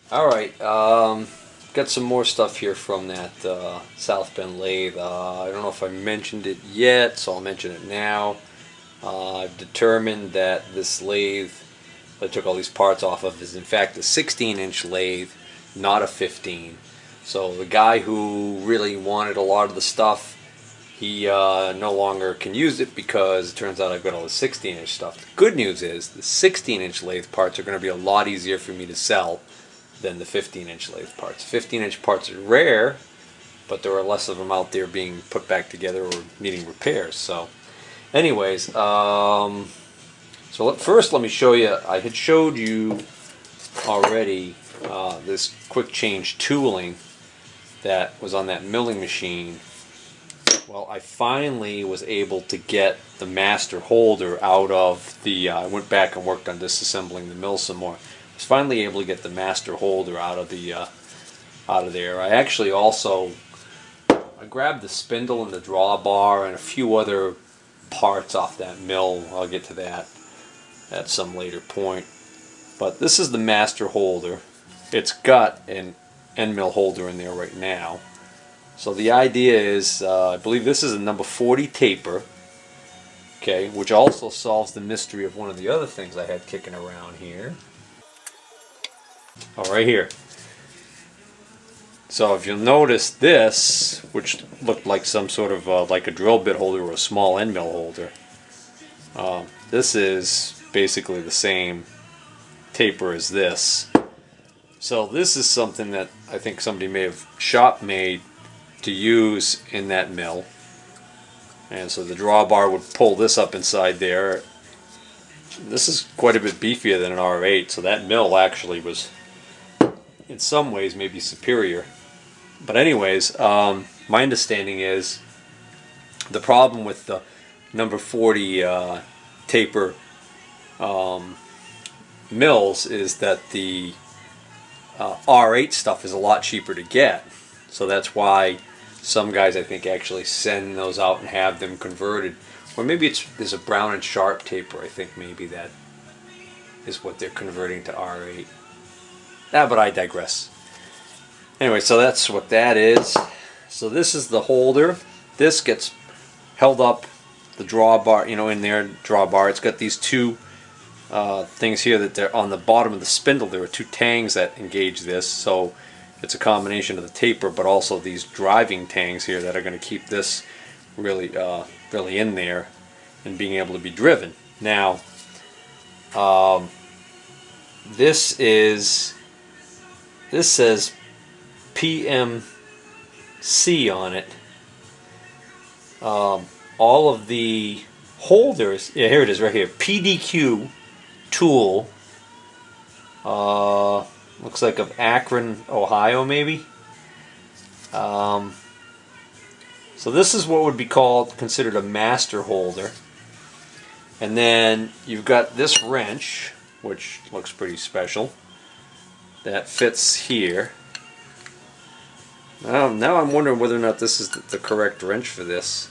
Alright, got some more stuff here from that South Bend lathe. I don't know if I mentioned it yet, so I'll mention it now. I've determined that this lathe that I took all these parts off of is in fact a 16-inch lathe, not a 15. So the guy who really wanted a lot of the stuff, he no longer can use it because it turns out I've got all the 16-inch stuff. The good news is the 16-inch lathe parts are going to be a lot easier for me to sell than the 15-inch lathe parts. 15-inch parts are rare, but there are less of them out there being put back together or needing repairs. So anyways, first let me show you, I had showed you already this quick change tooling that was on that milling machine. Well, I finally was able to get the master holder out of the, I went back and worked on disassembling the mill some more. I was finally able to get the master holder out of there. I actually also, I grabbed the spindle and the drawbar and a few other parts off that mill. I'll get to that at some later point. But this is the master holder. It's got an end mill holder in there right now. So the idea is, I believe this is a number 40 taper, okay, which also solves the mystery of one of the other things I had kicking around here. Oh, right here. So if you'll notice this, which looked like some sort of like a drill bit holder or a small end mill holder, this is basically the same taper as this. So this is something that I think somebody may have shop made to use in that mill. And so the drawbar would pull this up inside there. This is quite a bit beefier than an R8, so that mill actually was in some ways maybe superior. But anyways, my understanding is the problem with the number 40 taper mills is that the R8 stuff is a lot cheaper to get. So that's why some guys, I think, actually send those out and have them converted. Or maybe there's a Brown and Sharp taper. I think maybe that is what they're converting to R8. But I digress. Anyway, so that's what that is. So this is the holder. This gets held up, the drawbar, in there, drawbar. It's got these two things here that they're on the bottom of the spindle. There are two tangs that engage this. So it's a combination of the taper, but also these driving tangs here that are going to keep this really, really in there and being able to be driven. Now, this says PMC on it. All of the holders, yeah, here it is right here. PDQ tool. Looks like of Akron, Ohio, maybe. So this is what would be considered a master holder. And then you've got this wrench, which looks pretty special, that fits here. Now I'm wondering whether or not this is the correct wrench for this.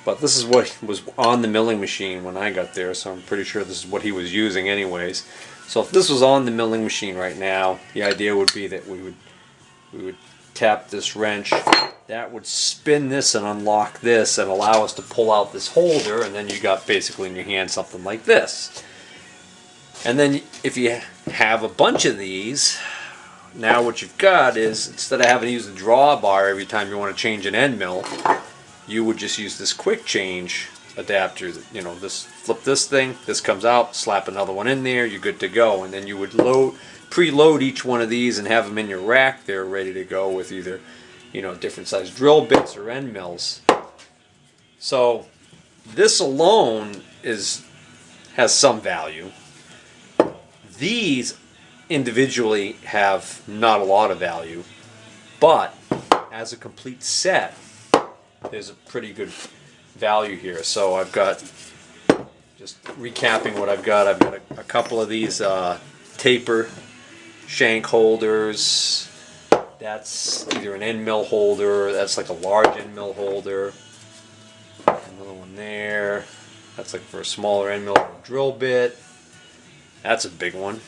But this is what was on the milling machine when I got there, so I'm pretty sure this is what he was using anyways. So if this was on the milling machine right now, the idea would be that we would tap this wrench. That would spin this and unlock this and allow us to pull out this holder, and then you got basically in your hand something like this. And then if you have a bunch of these, now what you've got is, instead of having to use the drawbar every time you want to change an end mill, you would just use this quick change adapter. This, flip this thing, this comes out, slap another one in there, you're good to go. And then you would preload each one of these and have them in your rack there ready to go with either different size drill bits or end mills. So this alone has some value. These individually have not a lot of value, but as a complete set there's a pretty good value here. So I've got, just recapping what I've got a couple of these taper shank holders. That's either an end mill holder, that's like a large end mill holder. Another one there, that's like for a smaller end mill or drill bit. That's a big one.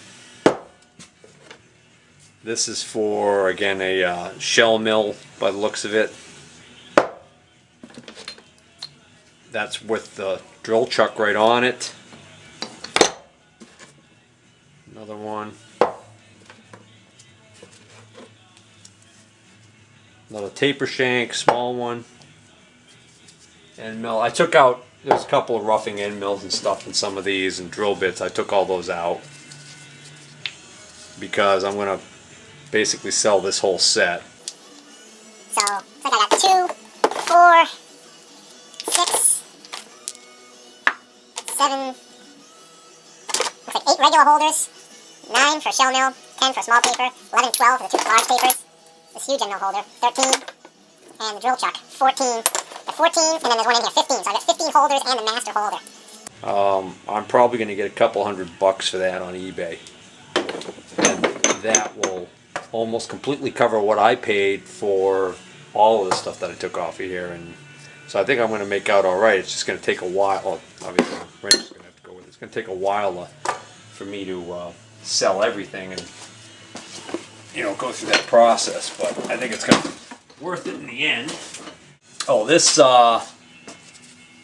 This is for, again, a shell mill by the looks of it. That's with the drill chuck right on it. Another one. Another taper shank, small one. End mill. I took out, there's a couple of roughing end mills and stuff in some of these and drill bits. I took all those out because I'm going to basically sell this whole set. So, looks like I got 2, 4, 6, 7, looks like 8 regular holders, 9 for shell mill, 10 for small paper, 11, 12 for the 2 large papers, this huge end mill holder, 13, and the drill chuck, 14. The 14, and then there's one in here, 15. So I got 15 holders and the master holder. I'm probably going to get a couple $100 for that on eBay. And that will almost completely cover what I paid for all of the stuff that I took off of here. And so I think I'm going to make out alright. It's just going to take a while. Well, obviously, the wrench is going to have to go with it. It's going to take a while for me to sell everything and, you know, go through that process. But I think it's going to be worth it in the end. Oh, this, I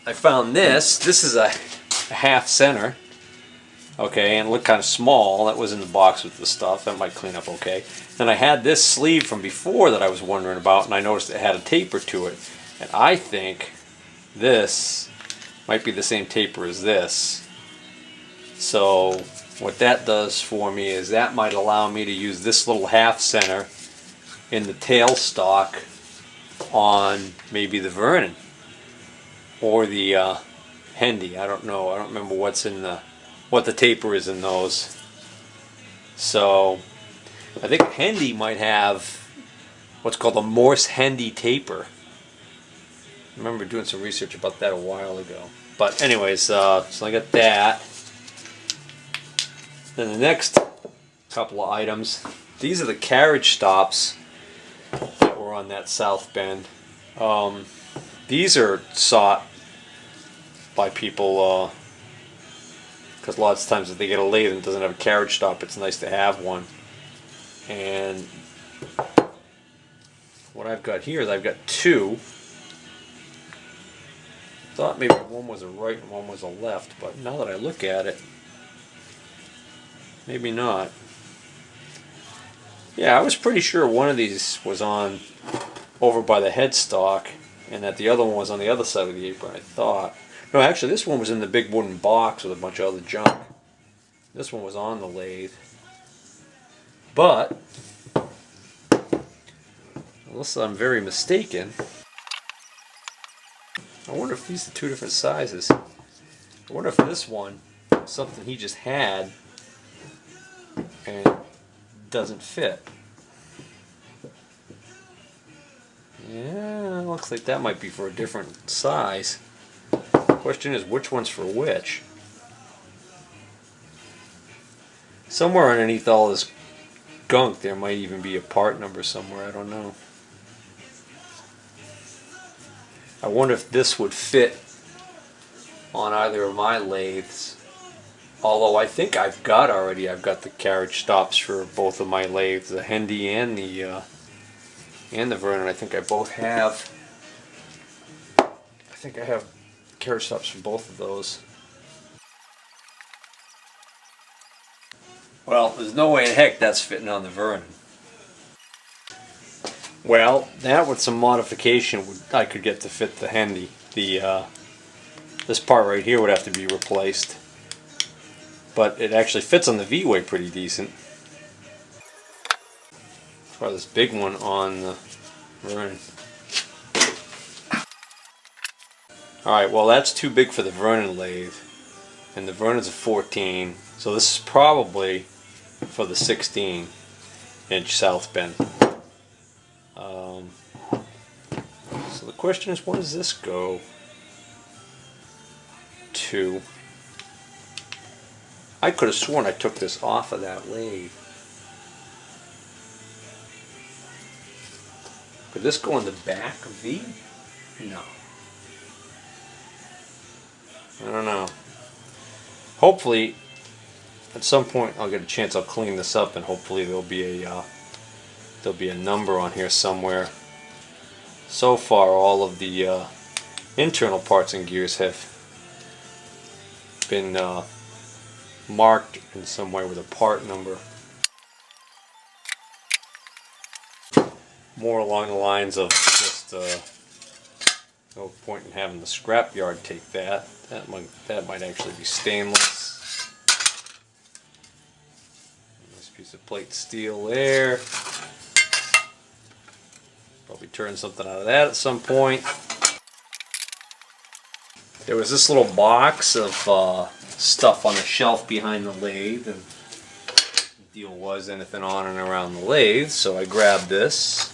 found this. This is a half center. Okay, and it looked kind of small. That was in the box with the stuff. That might clean up okay. Then I had this sleeve from before that I was wondering about, and I noticed it had a taper to it. And I think this might be the same taper as this. So what that does for me is that might allow me to use this little half center in the tailstock on maybe the Vernon or the Hendy. I don't know. I don't remember what's in what the taper is in those. So I think Hendy might have what's called a Morse Hendy taper. I remember doing some research about that a while ago. But anyways, so I got that. Then the next couple of items. These are the carriage stops that were on that south bend. These are sought by people because lots of times if they get a lathe and it doesn't have a carriage stop, it's nice to have one. And what I've got here is I've got 2. Thought maybe one was a right and one was a left, but now that I look at it, maybe not. Yeah, I was pretty sure one of these was on over by the headstock and that the other one was on the other side of the apron, I thought. No, actually this one was in the big wooden box with a bunch of other junk. This one was on the lathe. But, unless I'm very mistaken, I wonder if these are 2 different sizes. I wonder if this one is something he just had and doesn't fit. Yeah, looks like that might be for a different size. Question is, which one's for which? Somewhere underneath all this gunk there might even be a part number somewhere, I don't know. I wonder if this would fit on either of my lathes. Although I think I've got the carriage stops for both of my lathes, the Hendy and the Vernon. I think I both have. I think I have carriage stops for both of those. Well, there's no way in heck that's fitting on the Vernon. Well, that with some modification I could get to fit the Hendy. This part right here would have to be replaced. But it actually fits on the V-Way pretty decent. Try this big one on the Vernon. Alright, well that's too big for the Vernon lathe. And the Vernon's a 14. So this is probably for the 16-inch south bend. So the question is, what does this go to? I could have sworn I took this off of that lathe. Could this go in the back of the? No. I don't know. Hopefully, at some point I'll get a chance, I'll clean this up and hopefully there'll be a there'll be a number on here somewhere. So far all of the internal parts and gears have been marked in some way with a part number. More along the lines of just no point in having the scrapyard take that. That might actually be stainless. Nice piece of plate steel there. Probably turn something out of that at some point. There was this little box of stuff on the shelf behind the lathe, and the deal was anything on and around the lathe, so I grabbed this.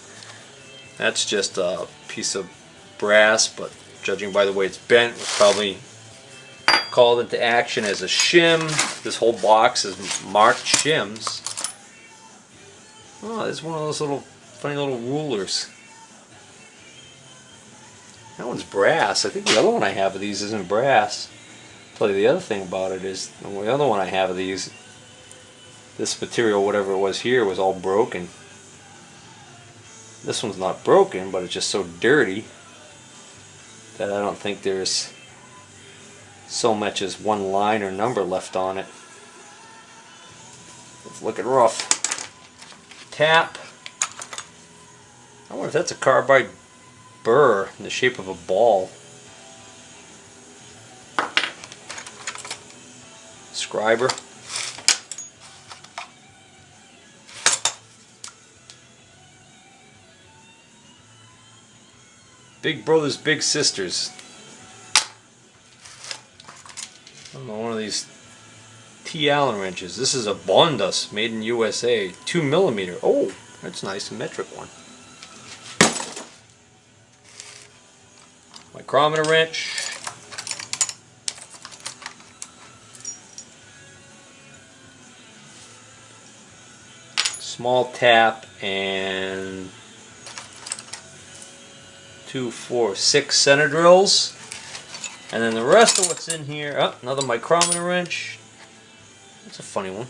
That's just a piece of brass, but judging by the way it's bent, it was probably called into action as a shim. This whole box is marked shims. Oh, there's one of those little funny little rulers. That one's brass. I think the other one I have of these isn't brass. I'll tell you the other thing about it is the other one I have of these, this material, whatever it was here, was all broken. This one's not broken, but it's just so dirty that I don't think there's so much as one line or number left on it. It's looking rough. Tap. I wonder if that's a carbide burr in the shape of a ball. Scriber. Big brothers, big sisters. I don't know, one of these T Allen wrenches. This is a Bondas, made in USA, 2mm. Oh, that's nice, a metric one. Micrometer wrench. Small tap and 2, 4, 6 center drills, and then the rest of what's in here. Oh, another micrometer wrench. That's a funny one.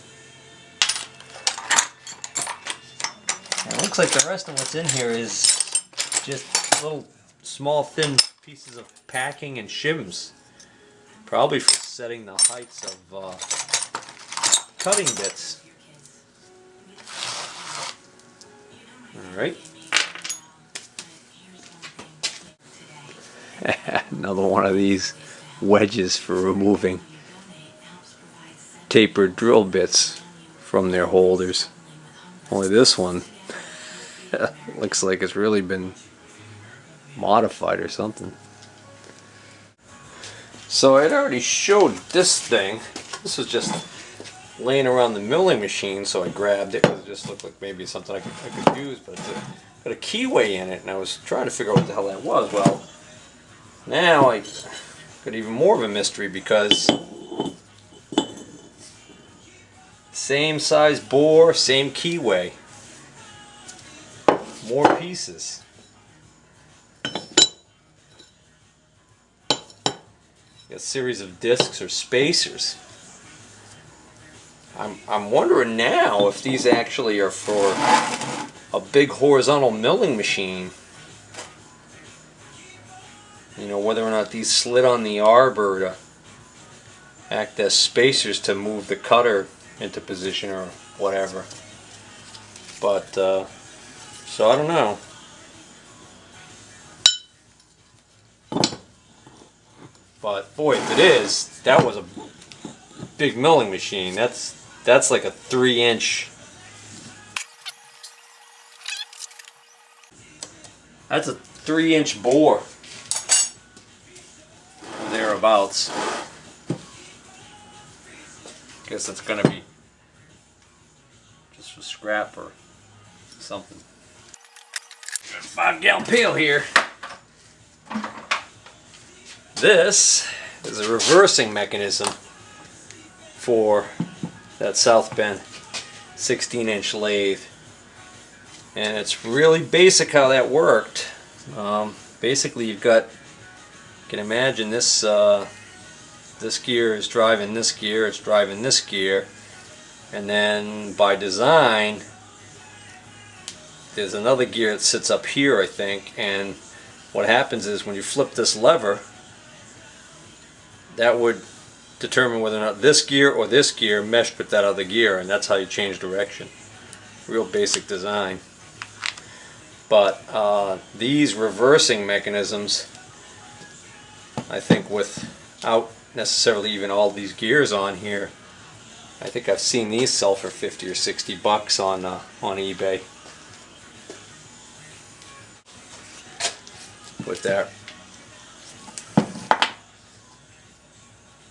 And it looks like the rest of what's in here is just little small thin pieces of packing and shims, probably for setting the heights of cutting bits. All right. Another one of these wedges for removing tapered drill bits from their holders. Only this one looks like it's really been modified or something. So I'd already showed this thing. This was just laying around the milling machine, so I grabbed it because it just looked like maybe something I could use, but it's got a keyway in it, and I was trying to figure out what the hell that was. Well, now I got even more of a mystery, because same size bore, same keyway, more pieces. Got a series of discs or spacers. I'm wondering now if these actually are for a big horizontal milling machine. You know, whether or not these slid on the arbor to act as spacers to move the cutter into position or whatever. But, so I don't know. But boy, if it is, that was a big milling machine. That's like a 3-inch. That's a 3-inch bore. Or thereabouts. Guess that's gonna be just for scrap or something. Got a 5-gallon pail here. This is a reversing mechanism for that South Bend 16-inch lathe, and it's really basic how that worked. Basically, you've got, you can imagine this this gear is driving this gear, it's driving this gear, and then by design there's another gear that sits up here, I think, and what happens is when you flip this lever, that would determine whether or not this gear or this gear meshed with that other gear, and that's how you change direction. Real basic design. But these reversing mechanisms, I think without necessarily even all these gears on here, I think I've seen these sell for 50 or 60 bucks on eBay. With that.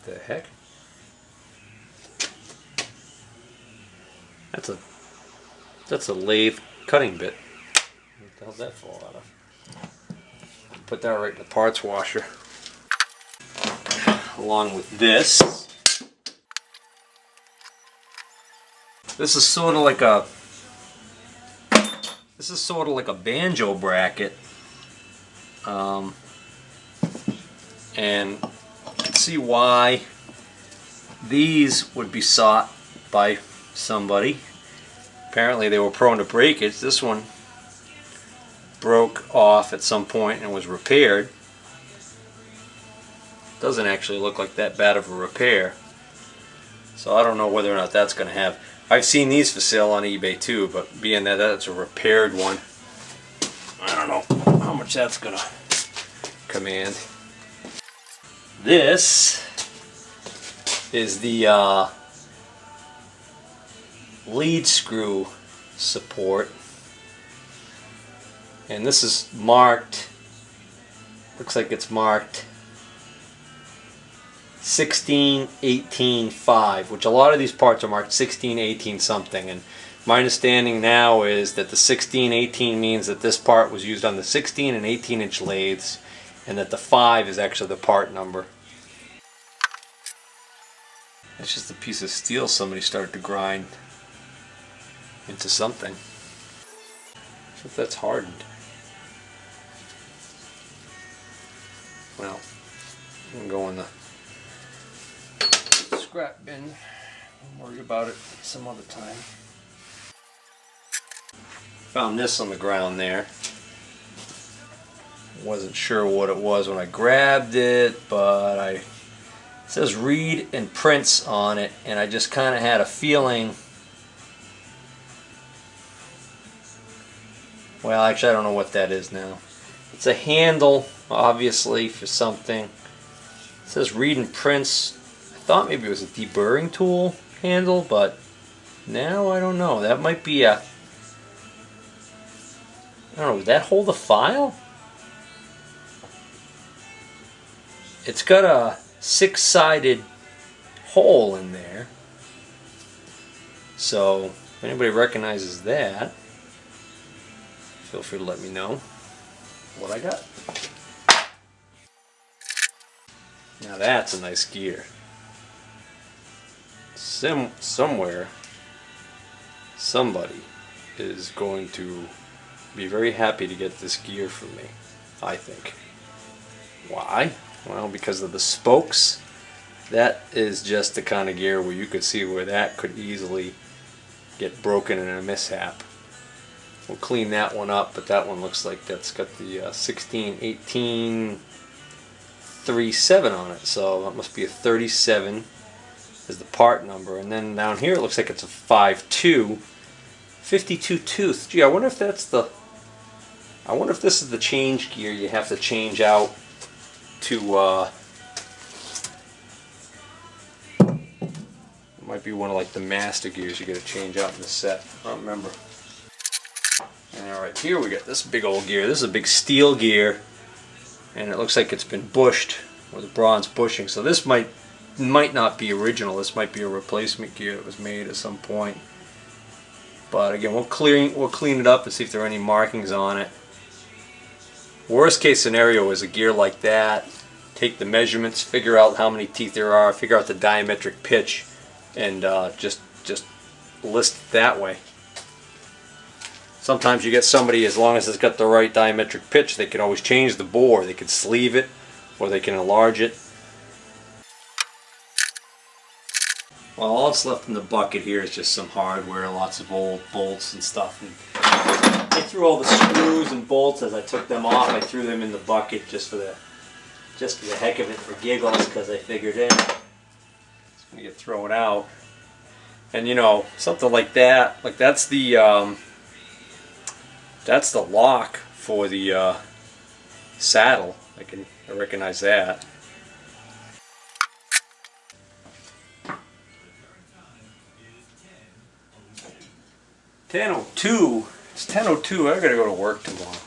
The heck? That's a lathe cutting bit. What the hell's that fall out of? Put that right in the parts washer. Along with this. This is sort of like a banjo bracket. And you can see why these would be sought by somebody. Apparently they were prone to breakage. This one broke off at some point and was repaired. Doesn't actually look like that bad of a repair. So I don't know whether or not that's going to have... I've seen these for sale on eBay too, but being that that's a repaired one, I don't know how much that's going to command. This is the lead screw support, and this is marked, looks like it's marked 16, 18, 5, which a lot of these parts are marked 16, 18 something, and my understanding now is that the 16, 18 means that this part was used on the 16 and 18 inch lathes, and that the 5 is actually the part number. It's just a piece of steel somebody started to grind into something. So if that's hardened. Well, I'm going to go in the scrap bin. Don't worry about it some other time. Found this on the ground there. Wasn't sure what it was when I grabbed it, but it says read and prints on it, and I just kind of had a feeling. Well, actually I don't know what that is now. It's a handle, obviously, for something. It says read and prints. I thought maybe it was a deburring tool handle, but now I don't know. That might be a... I don't know, would that hold a file? It's got a 6-sided hole in there. So, if anybody recognizes that, feel free to let me know what I got. Now that's a nice gear. Somewhere, somebody is going to be very happy to get this gear from me, I think. Why? Well, because of the spokes. That is just the kind of gear where you could see where that could easily get broken in a mishap. We'll clean that one up, but that one looks like that's got the 16, 18, 37 on it, so that must be a 37 is the part number. And then down here it looks like it's a 5.2, 52 tooth. Gee, I wonder if that's the... I wonder if this is the change gear you have to change out to, it might be one of like the master gears you got to change out in the set. I don't remember. And alright, here we got this big old gear. This is a big steel gear, and it looks like it's been bushed with a bronze bushing. So this might not be original. This might be a replacement gear that was made at some point. But again, we'll clean it up and see if there are any markings on it. Worst case scenario is a gear like that. Take the measurements, figure out how many teeth there are, figure out the diametric pitch, and just list it that way. Sometimes you get somebody, as long as it's got the right diametric pitch, they can always change the bore. They can sleeve it, or they can enlarge it. Well, all that's left in the bucket here is just some hardware, lots of old bolts and stuff. And threw all the screws and bolts as I took them off. I threw them in the bucket just for the heck of it, for giggles, because I figured it's gonna get thrown out. And you know, something like that, like that's the lock for the saddle. I recognize that. $10:02. It's 10:02. I gotta go to work tomorrow.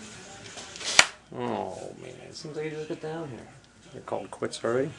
Oh man, it seems like you just get down here. You're calling quits already?